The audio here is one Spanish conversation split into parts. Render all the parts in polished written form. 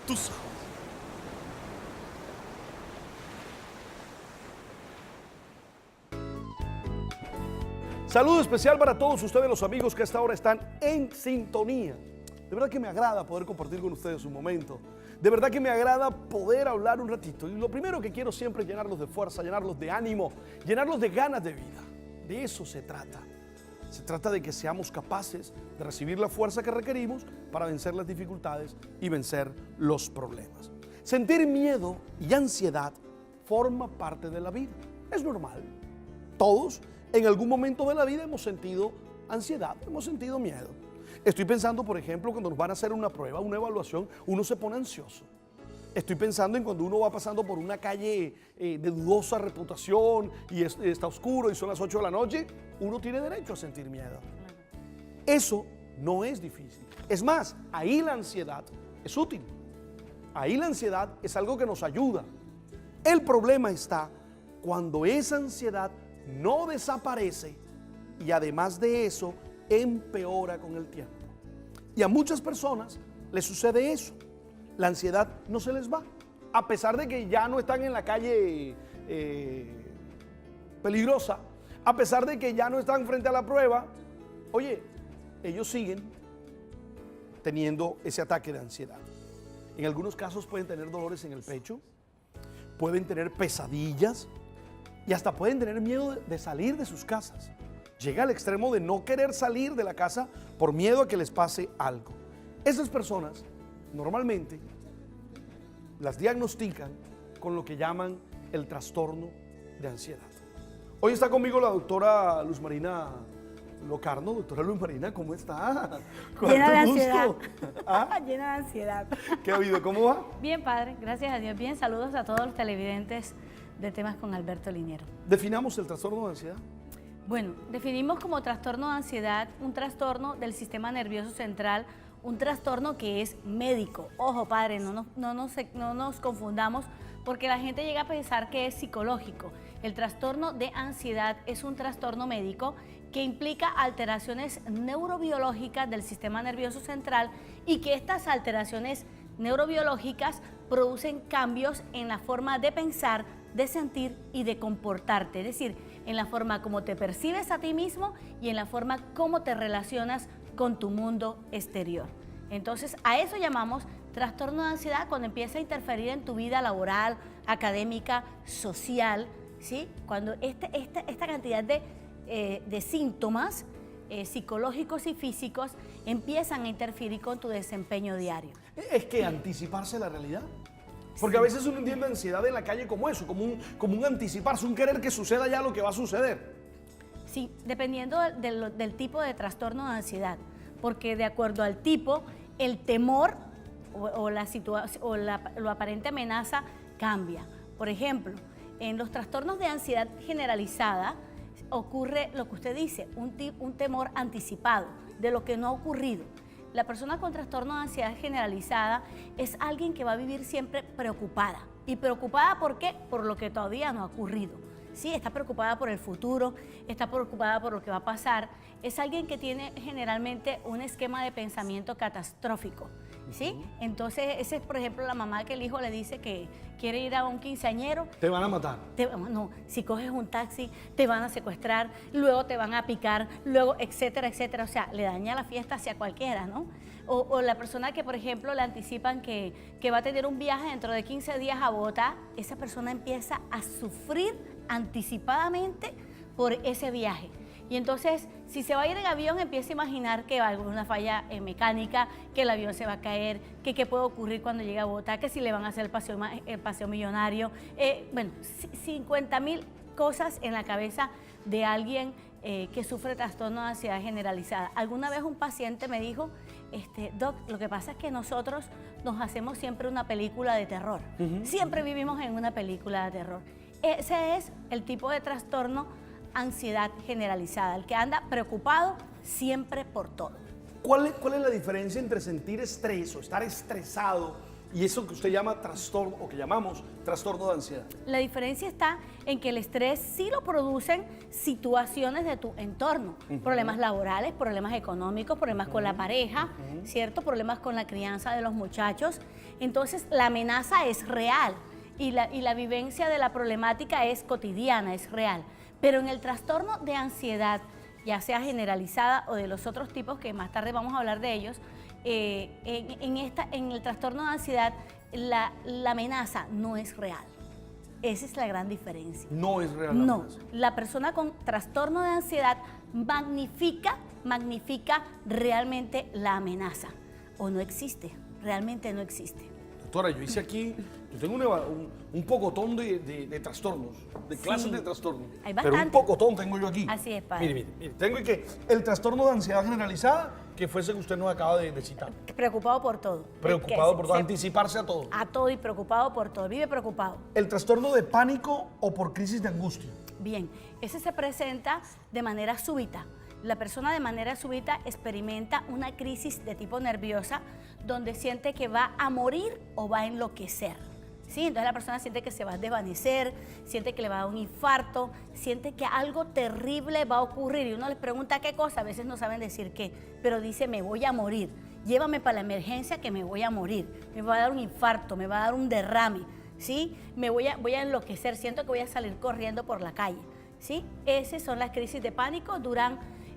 tú sabes. Saludo especial para todos ustedes, los amigos que a esta hora están en sintonía. De verdad que me agrada poder compartir con ustedes un momento. De verdad que me agrada poder hablar un ratito. Y lo primero que quiero siempre es llenarlos de fuerza, llenarlos de ánimo, llenarlos de ganas de vida. De eso se trata. Se trata de que seamos capaces de recibir la fuerza que requerimos para vencer las dificultades y vencer los problemas. Sentir miedo y ansiedad forma parte de la vida. Es normal. Todos en algún momento de la vida hemos sentido ansiedad, hemos sentido miedo. Estoy pensando, por ejemplo, cuando nos van a hacer una prueba, una evaluación, uno se pone ansioso. Estoy pensando en cuando uno va pasando por una calle de dudosa reputación y está oscuro y son las 8 de la noche, uno tiene derecho a sentir miedo. Eso no es difícil. Es más, ahí la ansiedad es útil. Ahí la ansiedad es algo que nos ayuda. El problema está cuando esa ansiedad no desaparece y además de eso empeora con el tiempo. Y a muchas personas les sucede eso. La ansiedad no se les va, a pesar de que ya no están en la calle peligrosa, a pesar de que ya no están frente a la prueba. Oye, ellos siguen teniendo ese ataque de ansiedad. En algunos casos pueden tener dolores en el pecho, pueden tener pesadillas y hasta pueden tener miedo de salir de sus casas. Llega al extremo de no querer salir de la casa por miedo a que les pase algo. Esas personas normalmente las diagnostican con lo que llaman el trastorno de ansiedad. Hoy está conmigo la doctora Luz Marina Locarno. Doctora Luz Marina, ¿cómo está? Llena de ansiedad. ¿Ah? Llena de ansiedad. ¿Qué ha habido? ¿Cómo va? Bien, padre, gracias a Dios. Bien, saludos a todos los televidentes de Temas con Alberto Linero. ¿Definamos el trastorno de ansiedad? Bueno, definimos como trastorno de ansiedad un trastorno del sistema nervioso central, un trastorno que es médico. Ojo, padre, no nos confundamos porque la gente llega a pensar que es psicológico. El trastorno de ansiedad es un trastorno médico que implica alteraciones neurobiológicas del sistema nervioso central y que estas alteraciones neurobiológicas producen cambios en la forma de pensar, de sentir y de comportarte, es decir, en la forma como te percibes a ti mismo y en la forma como te relacionas con tu mundo exterior. Entonces, a eso llamamos trastorno de ansiedad cuando empieza a interferir en tu vida laboral, académica, social, ¿sí? Cuando esta cantidad de síntomas psicológicos y físicos empiezan a interferir con tu desempeño diario. ¿Es que anticiparse la realidad? Porque a veces uno entiende ansiedad en la calle como eso, como un anticiparse, un querer que suceda ya lo que va a suceder. Sí, dependiendo del tipo de trastorno de ansiedad, porque de acuerdo al tipo, el temor o la aparente amenaza cambia. Por ejemplo, en los trastornos de ansiedad generalizada ocurre lo que usted dice, un temor anticipado de lo que no ha ocurrido. La persona con trastorno de ansiedad generalizada es alguien que va a vivir siempre preocupada. ¿Y preocupada por qué? Por lo que todavía no ha ocurrido. Sí, está preocupada por el futuro, está preocupada por lo que va a pasar. Es alguien que tiene generalmente un esquema de pensamiento catastrófico, ¿sí? Entonces, ese es, por ejemplo, la mamá que el hijo le dice que quiere ir a un quinceañero. Te van a matar. No, si coges un taxi, te van a secuestrar, luego te van a picar, luego, etcétera, etcétera. O sea, le daña la fiesta hacia cualquiera, ¿no? O la persona que, por ejemplo, le anticipan que va a tener un viaje dentro de 15 días a Bogotá, esa persona empieza a sufrir anticipadamente por ese viaje. Y entonces, si se va a ir en avión, empieza a imaginar que va a haber una falla mecánica, que el avión se va a caer, que qué puede ocurrir cuando llegue a Bogotá, que si le van a hacer el paseo millonario. Bueno, 50.000 cosas en la cabeza de alguien que sufre trastorno de ansiedad generalizada. Alguna vez un paciente me dijo, Doc, lo que pasa es que nosotros nos hacemos siempre una película de terror. Siempre vivimos en una película de terror. Ese es el tipo de trastorno ansiedad generalizada, el que anda preocupado siempre por todo. ¿Cuál es la diferencia entre sentir estrés o estar estresado y eso que usted llama trastorno, o que llamamos trastorno de ansiedad? La diferencia está en que el estrés sí lo producen situaciones de tu entorno, problemas laborales, problemas económicos, problemas con la pareja, ¿cierto? Problemas con la crianza de los muchachos. Entonces la amenaza es real y la vivencia de la problemática es cotidiana, es real. Pero en el trastorno de ansiedad, ya sea generalizada o de los otros tipos que más tarde vamos a hablar de ellos, en el trastorno de ansiedad la amenaza no es real. Esa es la gran diferencia. No es real la No, amenaza. la persona con trastorno de ansiedad magnifica realmente la amenaza o no existe, realmente no existe. Doctora, yo hice aquí, yo tengo un pocotón de trastornos, de clases Sí. de trastornos. Hay Pero un bastante. pocotón tengo yo aquí. Así es, padre. Mire, tengo que el trastorno de ansiedad generalizada, que fue ese que usted nos acaba de citar. Preocupado por todo. Preocupado por todo, Se- anticiparse a todo. A todo y preocupado por todo, vive preocupado. El trastorno de pánico o por crisis de angustia. Bien, ese se presenta de manera súbita. La persona de manera súbita experimenta una crisis de tipo nerviosa donde siente que va a morir o va a enloquecer. ¿Sí? Entonces la persona siente que se va a desvanecer, siente que le va a dar un infarto, siente que algo terrible va a ocurrir y uno les pregunta qué cosa, a veces no saben decir qué, pero dice me voy a morir, llévame para la emergencia que me voy a morir, me va a dar un infarto, me va a dar un derrame, ¿sí? Voy a enloquecer, siento que voy a salir corriendo por la calle, ¿sí? Esas son las crisis de pánico,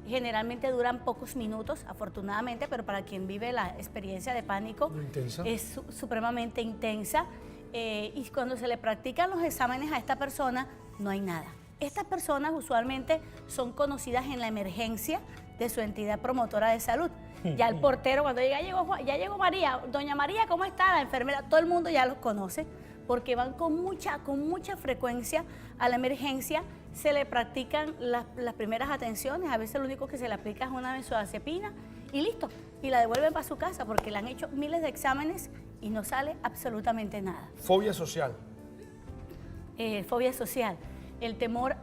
generalmente duran pocos minutos, afortunadamente, pero para quien vive la experiencia de pánico Muy intensa. es supremamente intensa. Y cuando se le practican los exámenes a esta persona, no hay nada. Estas personas usualmente son conocidas en la emergencia de su entidad promotora de salud. Ya el portero cuando llega, ya llegó María, doña María, ¿cómo está? La enfermera, todo el mundo ya los conoce porque van con mucha frecuencia a la emergencia, se le practican las primeras atenciones, a veces lo único que se le aplica es una benzodiazepina y listo, y la devuelven para su casa porque le han hecho miles de exámenes y no sale absolutamente nada. Fobia social. Fobia social, el temor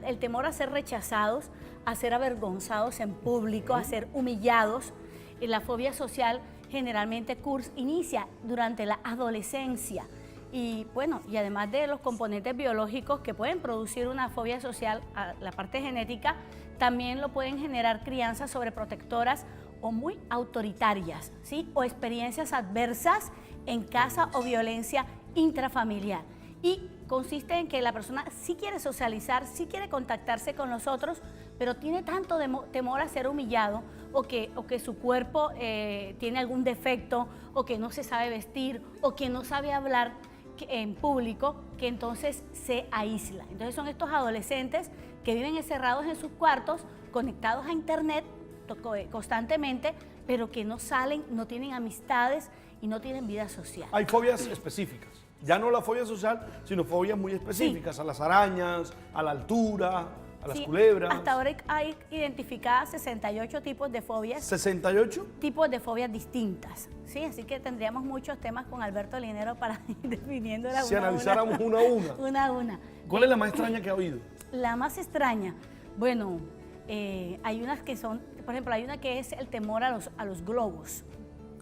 el temor a ser rechazados, a ser avergonzados en público, a ser humillados. La fobia social generalmente inicia durante la adolescencia y bueno, y además de los componentes biológicos que pueden producir una fobia social, la parte genética, también lo pueden generar crianzas sobreprotectoras o muy autoritarias, ¿sí? O experiencias adversas en casa o violencia intrafamiliar. Y consiste en que la persona sí quiere socializar, sí quiere contactarse con los otros, pero tiene tanto temor a ser humillado o que su cuerpo tiene algún defecto o que no se sabe vestir o que no sabe hablar en público, que entonces se aísla. Entonces son estos adolescentes que viven encerrados en sus cuartos, conectados a internet constantemente, pero que no salen, no tienen amistades y no tienen vida social. Hay fobias específicas. Ya no la fobia social, sino fobias muy específicas, a las arañas, a la altura, a las culebras. Hasta ahora hay identificadas 68 tipos de fobias. 68. Tipos de fobias distintas, ¿sí? Así que tendríamos muchos temas con Alberto Linero para ir definiéndolas Si analizáramos una a una. una a una. ¿Cuál es la más extraña que ha habido? La más extraña, bueno, hay unas que son, por ejemplo, hay una que es el temor a los globos.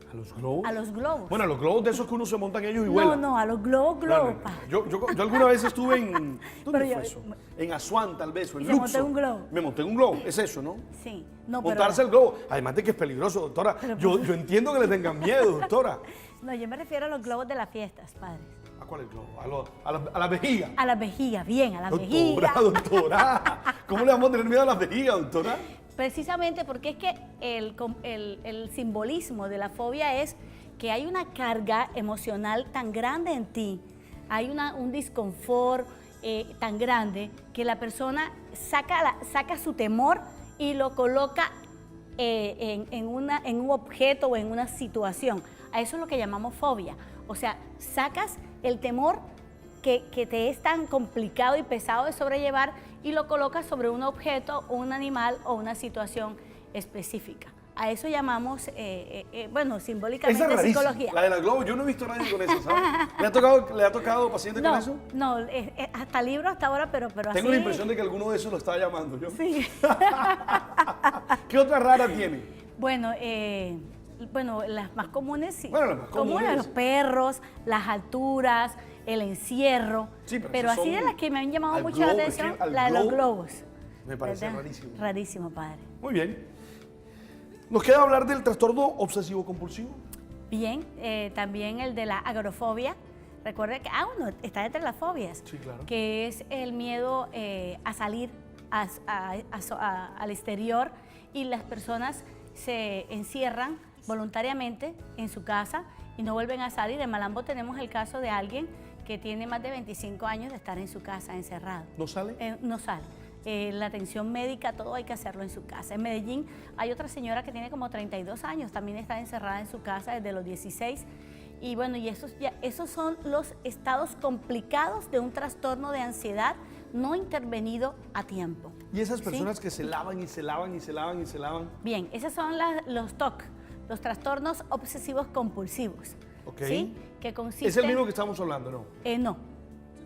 ¿A los globos? A los globos. Bueno, a los globos de esos que uno se monta en ellos y vuela. No, a los globos. Pa. Yo alguna vez estuve en... ¿Dónde Pero fue eso? En Asuán, tal vez, o en ¿Se montó Luxor. en un globo? Me monté en un globo, es eso, ¿no? Sí, no, Montarse el globo. Además de que es peligroso, doctora. Yo entiendo que le tengan miedo, doctora. No, yo me refiero a los globos de las fiestas, padre. ¿A cuál es el globo? A la vejiga. A las vejigas, bien, a las Doctora, vejigas. doctora. ¿Cómo le vamos a tener miedo a las vejigas, doctora? Precisamente porque es que el simbolismo de la fobia es que hay una carga emocional tan grande en ti, hay un disconfort tan grande que la persona saca su temor y lo coloca en un objeto o en una situación. A eso es lo que llamamos fobia. O sea, sacas el temor que te es tan complicado y pesado de sobrellevar y lo colocas sobre un objeto, o un animal o una situación específica. A eso llamamos, bueno, simbólicamente Esa es rarísima, psicología. la de la globo, yo no he visto a nadie con eso, ¿sabes? ¿Le ha tocado paciente con eso? No, hasta libro hasta ahora, pero así. Tengo la impresión de que alguno de esos lo estaba llamando yo. Sí. ¿Qué otra rara tiene? Bueno, Bueno, las más comunes sí. Bueno, las más comunes. Los perros, las alturas, el encierro. Sí, pero así de las que me han llamado mucho la atención, la de los globos. Me parece ¿Verdad? rarísimo. Rarísimo, padre. Muy bien. Nos queda hablar del trastorno obsesivo compulsivo. Bien, también el de la agorafobia. Recuerde que, uno está entre las fobias, Sí, claro. que es el miedo a salir al exterior, y las personas se encierran voluntariamente en su casa y no vuelven a salir. En Malambo tenemos el caso de alguien que tiene más de 25 años de estar en su casa encerrado. ¿No sale? No sale. La atención médica, todo hay que hacerlo en su casa. En Medellín hay otra señora que tiene como 32 años, también está encerrada en su casa desde los 16. Y bueno, y esos son los estados complicados de un trastorno de ansiedad no intervenido a tiempo. ¿Y esas personas ¿Sí? que se lavan y se lavan y se lavan y se lavan? Bien, esos son los TOC, los trastornos obsesivos compulsivos. Ok. ¿Sí? Que consisten... Es el mismo que estamos hablando, ¿no? No.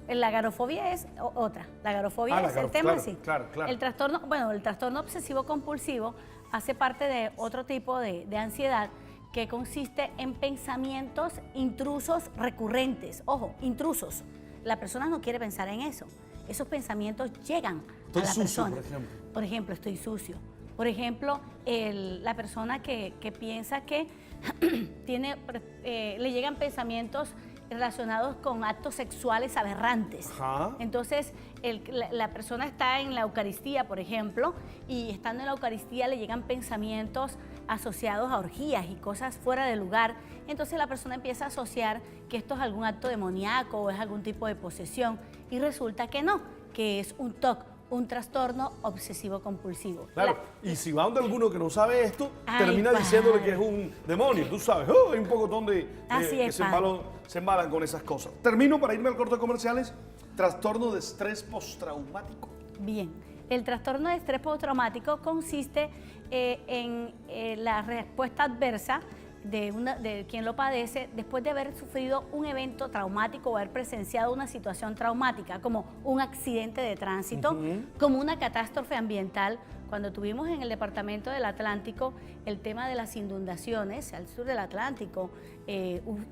La agorafobia es otra. La agorafobia es el tema, claro, sí. Claro. El trastorno obsesivo compulsivo hace parte de otro tipo de ansiedad, que consiste en pensamientos intrusos recurrentes. Ojo, intrusos. La persona no quiere pensar en eso. Esos pensamientos llegan a la persona. Por ejemplo. Por ejemplo, estoy sucio. Por ejemplo, la persona que piensa que le llegan pensamientos relacionados con actos sexuales aberrantes. Ajá. Entonces, la persona está en la Eucaristía, por ejemplo, y estando en la Eucaristía le llegan pensamientos asociados a orgías y cosas fuera de lugar. Entonces la persona empieza a asociar que esto es algún acto demoníaco o es algún tipo de posesión, y resulta que no, que es un TOC, un trastorno obsesivo compulsivo. Claro, y si va donde alguno que no sabe esto, Ay, termina padre. diciéndole que es un demonio, tú sabes. Hay un pocotón Así que es, se embalan con esas cosas. Termino para irme al corte de comerciales. Trastorno de estrés postraumático. Bien, el trastorno de estrés postraumático consiste en la respuesta adversa de quien lo padece después de haber sufrido un evento traumático o haber presenciado una situación traumática, como un accidente de tránsito, como una catástrofe ambiental. Cuando tuvimos en el departamento del Atlántico el tema de las inundaciones al sur del Atlántico,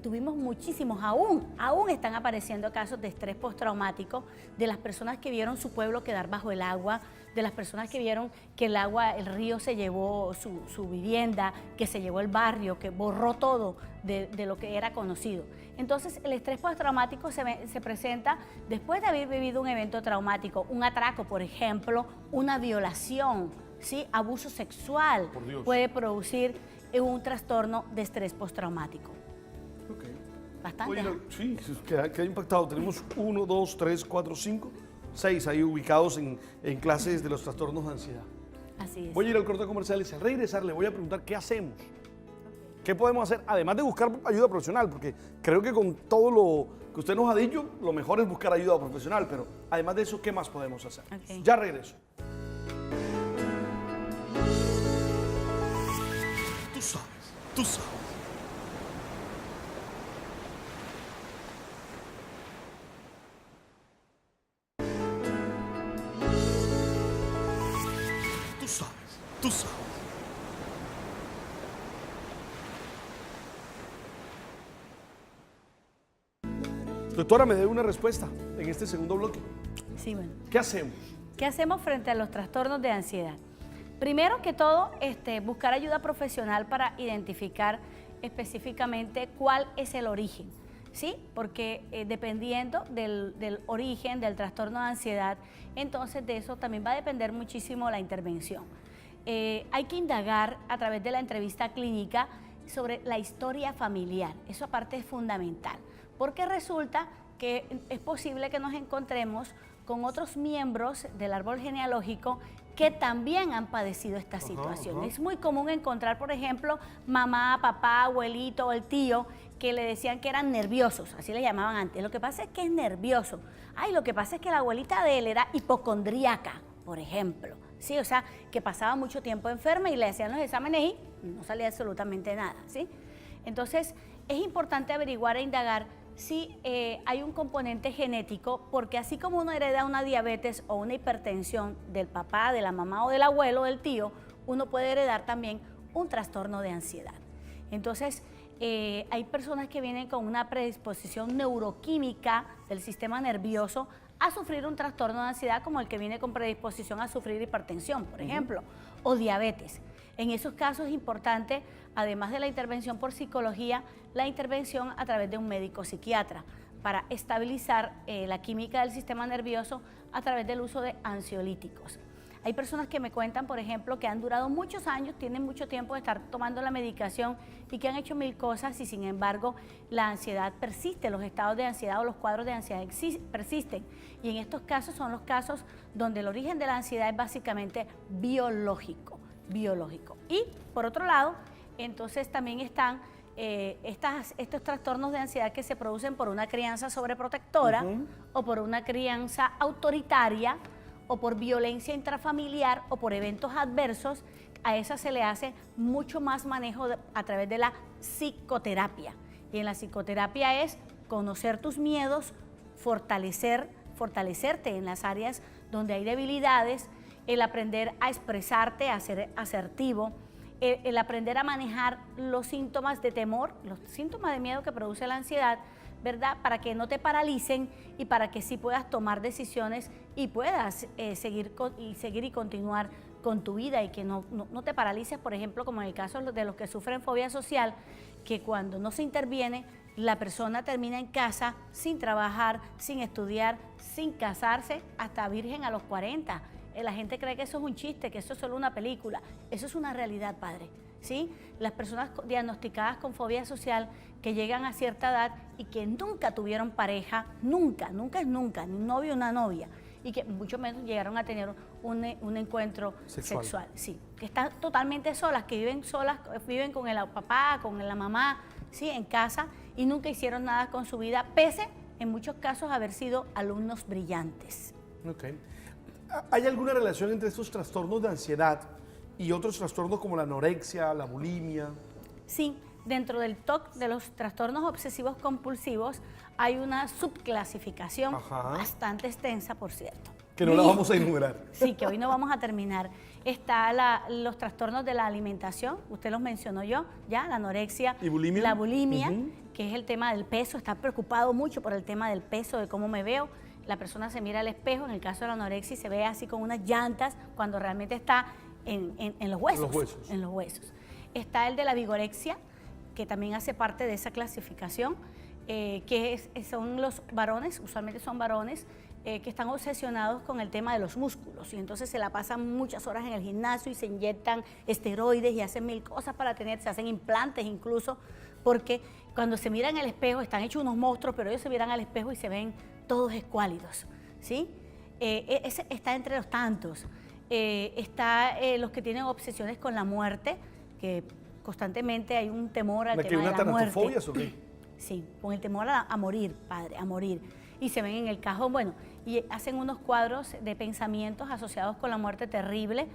tuvimos muchísimos, aún están apareciendo casos de estrés postraumático de las personas que vieron su pueblo quedar bajo el agua, de las personas que vieron que el río se llevó su vivienda, que se llevó el barrio, que borró todo de lo que era conocido. Entonces, el estrés postraumático se presenta después de haber vivido un evento traumático, un atraco, por ejemplo, una violación, ¿sí? Abuso sexual, Por Dios. puede producir un trastorno de estrés postraumático. Ok. Bastante. Oye, sí, queda impactado. Tenemos 1, 2, 3, 4, 5, 6 ahí ubicados en clases de los trastornos de ansiedad. Así es. Voy a ir al corte comercial y al regresar le voy a preguntar qué hacemos. ¿Qué podemos hacer? Además de buscar ayuda profesional, porque creo que con todo lo que usted nos ha dicho, lo mejor es buscar ayuda profesional, pero además de eso, ¿qué más podemos hacer? Ok. Ya regreso. Tú sabes, tú sabes. Tú sabes, tú sabes. Doctora, me dé una respuesta en este segundo bloque. Sí, bueno. ¿Qué hacemos? ¿Qué hacemos frente a los trastornos de ansiedad? Primero que todo, buscar ayuda profesional para identificar específicamente cuál es el origen, ¿sí? Porque dependiendo del origen del trastorno de ansiedad, entonces de eso también va a depender muchísimo la intervención. Hay que indagar a través de la entrevista clínica sobre la historia familiar. Eso aparte es fundamental, porque resulta que es posible que nos encontremos con otros miembros del árbol genealógico que también han padecido esta situación. Es muy común encontrar, por ejemplo, mamá, papá, abuelito o el tío que le decían que eran nerviosos, así le llamaban antes. Lo que pasa es que es nervioso. Ay, lo que pasa es que la abuelita de él era hipocondríaca, por ejemplo. Sí, o sea, que pasaba mucho tiempo enferma y le hacían los exámenes y no salía absolutamente nada, ¿sí? Entonces, es importante averiguar e indagar si hay un componente genético, porque así como uno hereda una diabetes o una hipertensión del papá, de la mamá o del abuelo, del tío, uno puede heredar también un trastorno de ansiedad. Entonces, hay personas que vienen con una predisposición neuroquímica del sistema nervioso a sufrir un trastorno de ansiedad, como el que viene con predisposición a sufrir hipertensión, por ejemplo, o diabetes. En esos casos es importante, además de la intervención por psicología, la intervención a través de un médico psiquiatra para estabilizar la química del sistema nervioso a través del uso de ansiolíticos. Hay personas que me cuentan, por ejemplo, que han durado muchos años, tienen mucho tiempo de estar tomando la medicación y que han hecho mil cosas y sin embargo la ansiedad persiste, los estados de ansiedad o los cuadros de ansiedad persisten. Y en estos casos son los casos donde el origen de la ansiedad es básicamente biológico. Y por otro lado, entonces también están estos trastornos de ansiedad que se producen por una crianza sobreprotectora o por una crianza autoritaria o por violencia intrafamiliar o por eventos adversos. A esa se le hace mucho más manejo a través de la psicoterapia. Y en la psicoterapia es conocer tus miedos, fortalecerte en las áreas donde hay debilidades, el aprender a expresarte, a ser asertivo, el aprender a manejar los síntomas de temor, los síntomas de miedo que produce la ansiedad, ¿verdad? Para que no te paralicen y para que sí puedas tomar decisiones y puedas seguir y continuar con tu vida y que no te paralices, por ejemplo, como en el caso de los que sufren fobia social, que cuando no se interviene, la persona termina en casa sin trabajar, sin estudiar, sin casarse, hasta virgen a los 40. La gente cree que eso es un chiste, que eso es solo una película. Eso es una realidad, padre. ¿Sí? Las personas diagnosticadas con fobia social que llegan a cierta edad y que nunca tuvieron pareja, nunca, ni un novio o una novia, y que mucho menos llegaron a tener un encuentro sexual. Sí, que están totalmente solas, que viven solas, viven con el papá, con la mamá, ¿sí? En casa, y nunca hicieron nada con su vida, pese en muchos casos a haber sido alumnos brillantes. Okay. ¿Hay alguna relación entre estos trastornos de ansiedad y otros trastornos como la anorexia, la bulimia? Sí, dentro del TOC, de los trastornos obsesivos compulsivos, hay una subclasificación bastante extensa, por cierto. Que no la vamos a enumerar. Sí, que hoy no vamos a terminar. Está los trastornos de la alimentación, usted los mencionó yo, ya, la anorexia, ¿Y bulimia? La bulimia, que es el tema del peso, está preocupado mucho por el tema del peso, de cómo me veo. La persona se mira al espejo, en el caso de la anorexia, y se ve así con unas llantas cuando realmente está en los huesos. En los huesos. Está el de la vigorexia, que también hace parte de esa clasificación, son los varones, usualmente son varones, que están obsesionados con el tema de los músculos y entonces se la pasan muchas horas en el gimnasio y se inyectan esteroides y hacen mil cosas para se hacen implantes incluso, porque cuando se miran al espejo están hechos unos monstruos, pero ellos se miran al espejo y se ven todos escuálidos, ¿sí? Ese está entre los tantos. Está los que tienen obsesiones con la muerte, que constantemente hay un temor al tema de la muerte. ¿Tanatofobias o qué? Sí, con el temor a morir, padre, a morir. Y se ven en el cajón, bueno, y hacen unos cuadros de pensamientos asociados con la muerte terrible.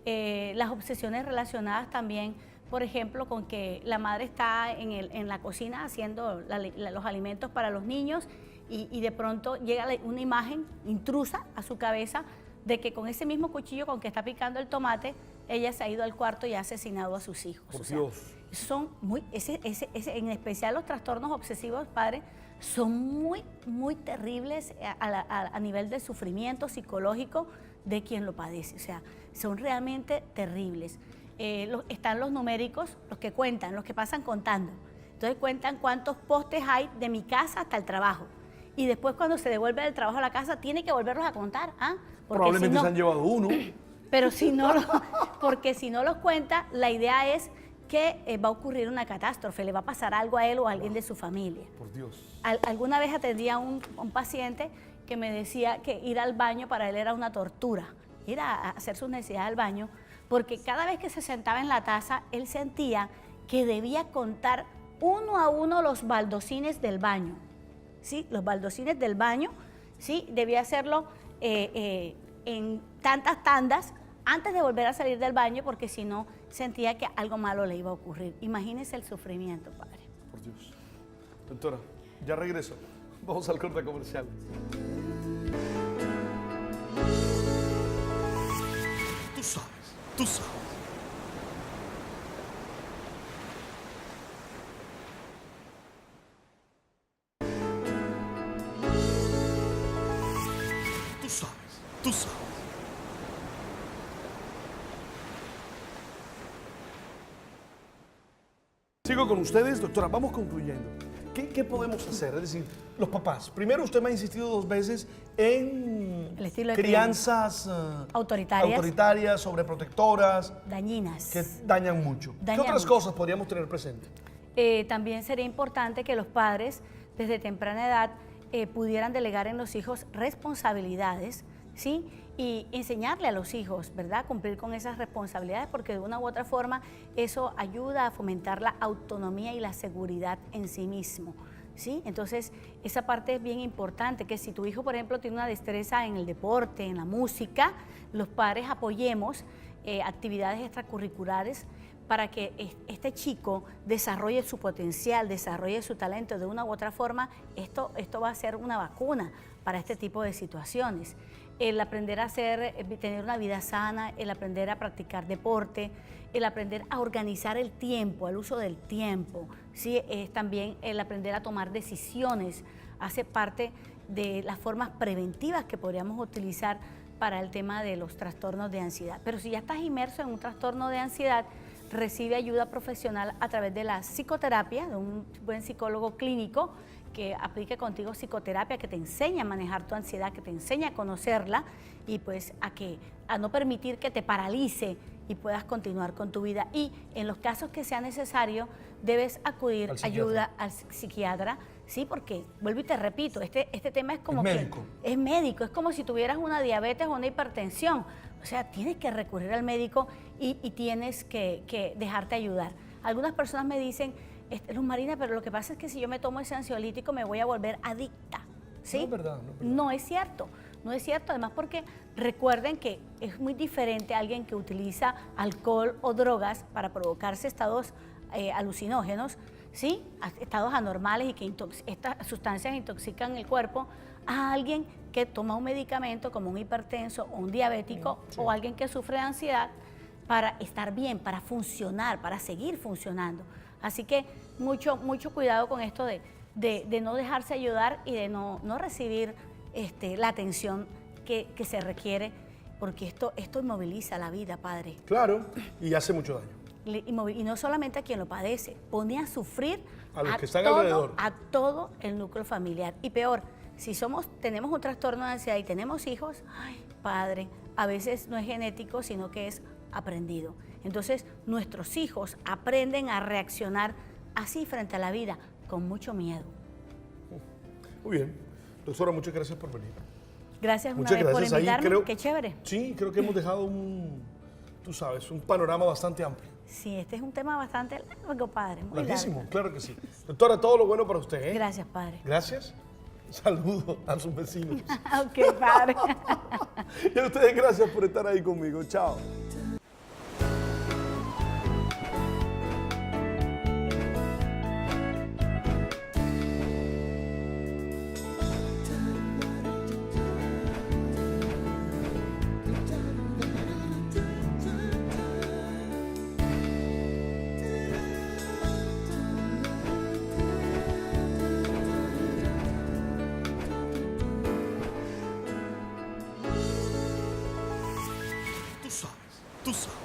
Las obsesiones relacionadas también, por ejemplo, con que la madre está en la cocina haciendo los alimentos para los niños y de pronto llega una imagen intrusa a su cabeza de que con ese mismo cuchillo con que está picando el tomate, ella se ha ido al cuarto y ha asesinado a sus hijos. Por Dios. Son en especial los trastornos obsesivos, padre, son muy terribles a nivel de sufrimiento psicológico de quien lo padece. O sea, son realmente terribles. Están los numéricos, los que cuentan, los que pasan contando. Entonces cuentan cuántos postes hay de mi casa hasta el trabajo. Y después cuando se devuelve del trabajo a la casa, tiene que volverlos a contar. Probablemente se han llevado uno. Pero porque si no los cuenta, la idea es que va a ocurrir una catástrofe, le va a pasar algo a él o a alguien de su familia. Por Dios. Alguna vez atendí a un paciente que me decía que ir al baño para él era una tortura, ir a hacer sus necesidades al baño, porque cada vez que se sentaba en la taza, él sentía que debía contar uno a uno los baldocines del baño. ¿Sí? Los baldocines del baño, ¿sí? Debía hacerlo en tantas tandas antes de volver a salir del baño, porque si no sentía que algo malo le iba a ocurrir. Imagínese el sufrimiento, padre. Por Dios. Doctora, ya regreso. Vamos al corte comercial. Tú sabes. sabes, tú sabes. Sigo con ustedes, doctora, vamos concluyendo. ¿Qué podemos hacer? Es decir, los papás. Primero, usted me ha insistido 2 veces en El estilo de crianzas autoritarias, sobreprotectoras, dañinas. que dañan mucho. ¿Qué otras cosas podríamos tener presente? También sería importante que los padres, desde temprana edad, pudieran delegar en los hijos responsabilidades, ¿sí? Y enseñarle a los hijos, ¿verdad?, a cumplir con esas responsabilidades, porque de una u otra forma eso ayuda a fomentar la autonomía y la seguridad en sí mismo, ¿sí? Entonces, esa parte es bien importante, que si tu hijo, por ejemplo, tiene una destreza en el deporte, en la música, los padres apoyemos actividades extracurriculares para que este chico desarrolle su potencial, desarrolle su talento. De una u otra forma, esto va a ser una vacuna para este tipo de situaciones. El aprender a tener una vida sana, el aprender a practicar deporte, el aprender a organizar el tiempo, el uso del tiempo, ¿sí? Es también el aprender a tomar decisiones, hace parte de las formas preventivas que podríamos utilizar para el tema de los trastornos de ansiedad. Pero si ya estás inmerso en un trastorno de ansiedad, recibe ayuda profesional a través de la psicoterapia, de un buen psicólogo clínico que aplique contigo psicoterapia, que te enseñe a manejar tu ansiedad, que te enseñe a conocerla y pues a no permitir que te paralice y puedas continuar con tu vida. Y en los casos que sea necesario, debes acudir ayuda al psiquiatra, ¿sí? Porque, vuelvo y te repito, este tema es como es médico, es como si tuvieras una diabetes o una hipertensión. O sea, tienes que recurrir al médico y tienes que dejarte ayudar. Algunas personas me dicen, Luz Marina, pero lo que pasa es que si yo me tomo ese ansiolítico me voy a volver adicta, ¿sí? No es verdad, no es verdad. No es cierto, no es cierto. Además, porque recuerden que es muy diferente a alguien que utiliza alcohol o drogas para provocarse estados alucinógenos, ¿sí? Estados anormales y que estas sustancias intoxican el cuerpo, a alguien que toma un medicamento como un hipertenso o un diabético o alguien que sufre de ansiedad para estar bien, para funcionar, para seguir funcionando. Así que mucho cuidado con esto de no dejarse ayudar y de no recibir la atención que se requiere, porque esto inmoviliza la vida, padre. Claro, y hace mucho daño. Y no solamente a quien lo padece, pone a sufrir a los que están alrededor, a todo el núcleo familiar. Y peor, si tenemos un trastorno de ansiedad y tenemos hijos, ay, padre, a veces no es genético, sino que es aprendido. Entonces, nuestros hijos aprenden a reaccionar así frente a la vida, con mucho miedo. Muy bien. Doctora, muchas gracias por venir. Gracias una vez por invitarme, qué chévere. Sí, creo que hemos dejado un panorama bastante amplio. Sí, este es un tema bastante largo, padre. Muy larguísimo, largo. claro que sí. Doctora, todo lo bueno para usted, ¿eh? Gracias, padre. Gracias. Saludos a sus vecinos. Ok, padre. Y a ustedes, gracias por estar ahí conmigo. Chao. Tú sabes.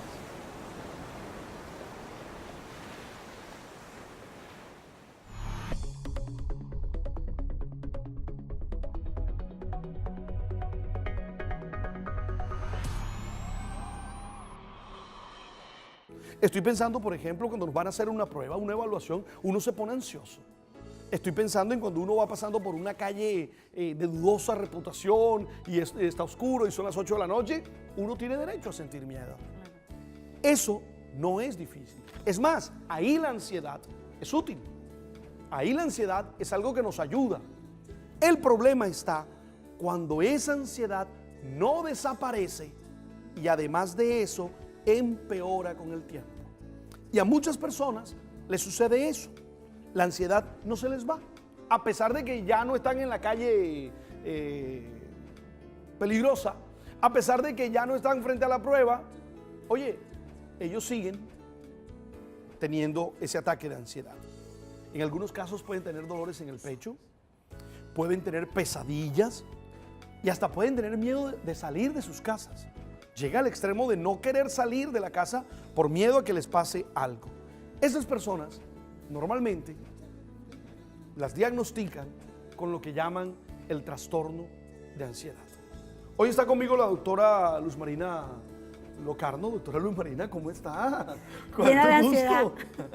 Estoy pensando, por ejemplo, cuando nos van a hacer una prueba, una evaluación, uno se pone ansioso. Estoy pensando en cuando uno va pasando por una calle de dudosa reputación y está oscuro y son las 8 de la noche, uno tiene derecho a sentir miedo. Eso no es difícil. Es más, ahí la ansiedad es útil. Ahí la ansiedad es algo que nos ayuda. El problema está cuando esa ansiedad no desaparece y además de eso empeora con el tiempo. Y a muchas personas les sucede eso. La ansiedad no se les va, a pesar de que ya no están en la calle peligrosa, a pesar de que ya no están frente a la prueba. Oye, ellos siguen teniendo ese ataque de ansiedad. En algunos casos pueden tener dolores en el pecho, pueden tener pesadillas, y hasta pueden tener miedo de salir de sus casas. Llega al extremo de no querer salir de la casa por miedo a que les pase algo. Esas personas normalmente las diagnostican con lo que llaman el trastorno de ansiedad. Hoy está conmigo la doctora Luz Marina Locarno. Doctora Luz Marina, ¿cómo está? Llena de ansiedad.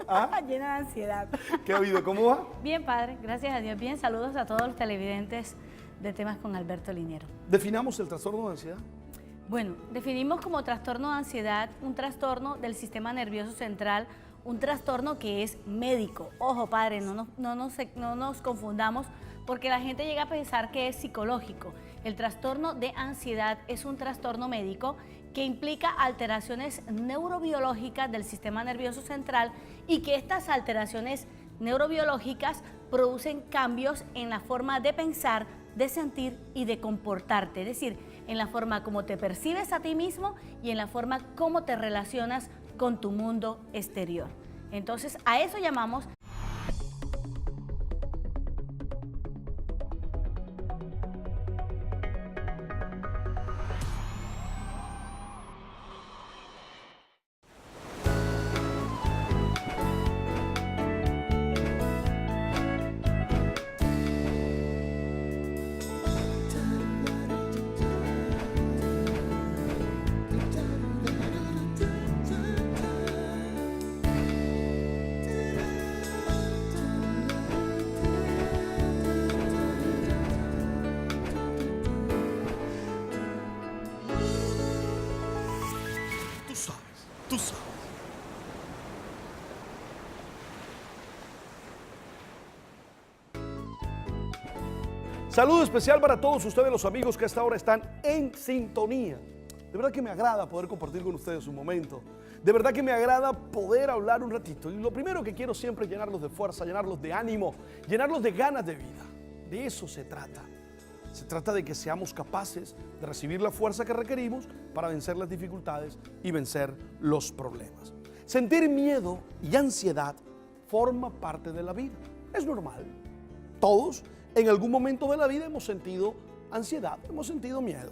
¿Ah? Llena de ansiedad. ¿Qué ha habido? ¿Cómo va? Bien, padre, gracias a Dios. Bien, saludos a todos los televidentes de Temas con Alberto Linero. Definamos el trastorno de ansiedad. Bueno, definimos como trastorno de ansiedad un trastorno del sistema nervioso central, un trastorno que es médico. Ojo, padre, no nos confundamos porque la gente llega a pensar que es psicológico. El trastorno de ansiedad es un trastorno médico que implica alteraciones neurobiológicas del sistema nervioso central y que estas alteraciones neurobiológicas producen cambios en la forma de pensar, de sentir y de comportarte, es decir, en la forma como te percibes a ti mismo y en la forma como te relacionas con tu mundo exterior. Entonces, a eso llamamos Tú sabes. Saludo especial para todos ustedes, los amigos que a esta hora están en sintonía. De verdad que me agrada poder compartir con ustedes un momento. De verdad que me agrada poder hablar un ratito. Y lo primero que quiero siempre es llenarlos de fuerza, llenarlos de ánimo, llenarlos de ganas de vida. De eso se trata. Se trata de que seamos capaces de recibir la fuerza que requerimos para vencer las dificultades y vencer los problemas. Sentir miedo y ansiedad forma parte de la vida. Es normal. Todos en algún momento de la vida hemos sentido ansiedad, hemos sentido miedo.